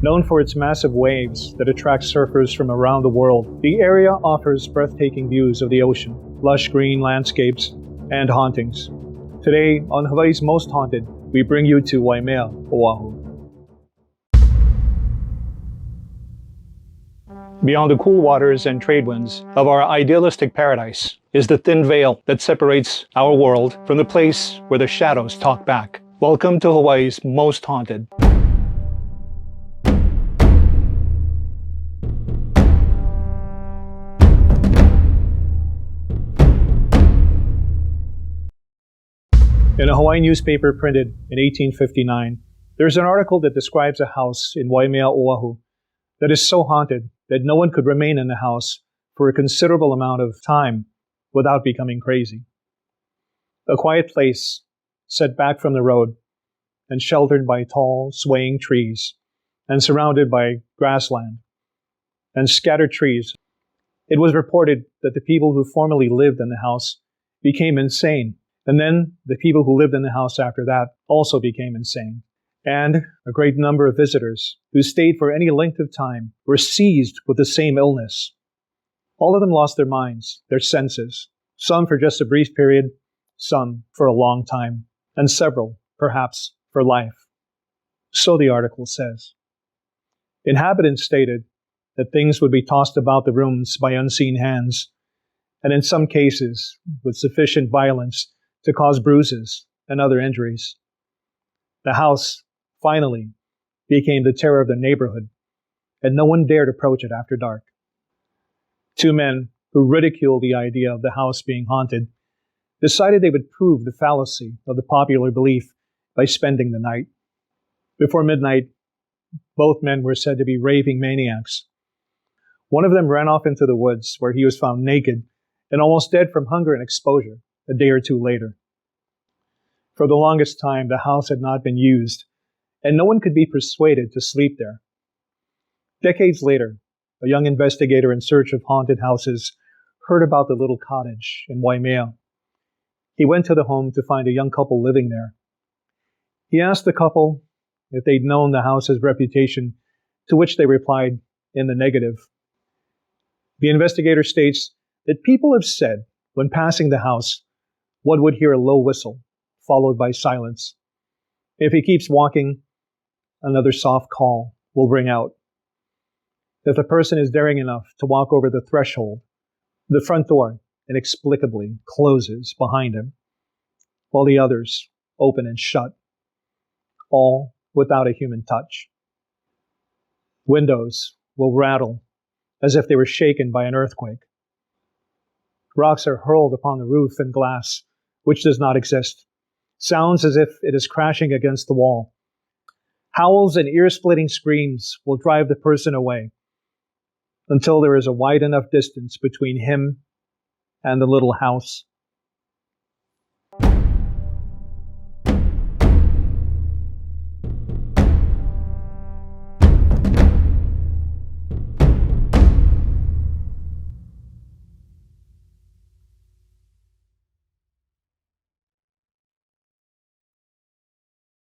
Known for its massive waves that attract surfers from around the world, the area offers breathtaking views of the ocean, lush green landscapes, and hauntings. Today, on Hawaii's Most Haunted, we bring you to Waimea, Oahu. Beyond the cool waters and trade winds of our idealistic paradise is the thin veil that separates our world from the place where the shadows talk back. Welcome to Hawaii's Most Haunted. In a Hawaiian newspaper printed in 1859, there's an article that describes a house in Waimea, Oahu, that is so haunted that no one could remain in the house for a considerable amount of time without becoming crazy. A quiet place, set back from the road, and sheltered by tall, swaying trees, and surrounded by grassland and scattered trees. It was reported that the people who formerly lived in the house became insane. And then the people who lived in the house after that also became insane. And a great number of visitors who stayed for any length of time were seized with the same illness. All of them lost their minds, their senses, some for just a brief period, some for a long time, and several, perhaps, for life. So the article says. Inhabitants stated that things would be tossed about the rooms by unseen hands, and in some cases with sufficient violence to cause bruises and other injuries. The house, finally, became the terror of the neighborhood, and no one dared approach it after dark. Two men who ridiculed the idea of the house being haunted decided they would prove the fallacy of the popular belief by spending the night. Before midnight, both men were said to be raving maniacs. One of them ran off into the woods, where he was found naked and almost dead from hunger and exposure a day or two later. For the longest time, the house had not been used, and no one could be persuaded to sleep there. Decades later, a young investigator in search of haunted houses heard about the little cottage in Waimea. He went to the home to find a young couple living there. He asked the couple if they'd known the house's reputation, to which they replied in the negative. The investigator states that people have said, when passing the house, one would hear a low whistle, followed by silence. If he keeps walking, another soft call will ring out. If the person is daring enough to walk over the threshold, the front door inexplicably closes behind him, while the others open and shut, all without a human touch. Windows will rattle as if they were shaken by an earthquake. Rocks are hurled upon the roof and glass, which does not exist. Sounds as if it is crashing against the wall. Howls and ear-splitting screams will drive the person away until there is a wide enough distance between him and the little house.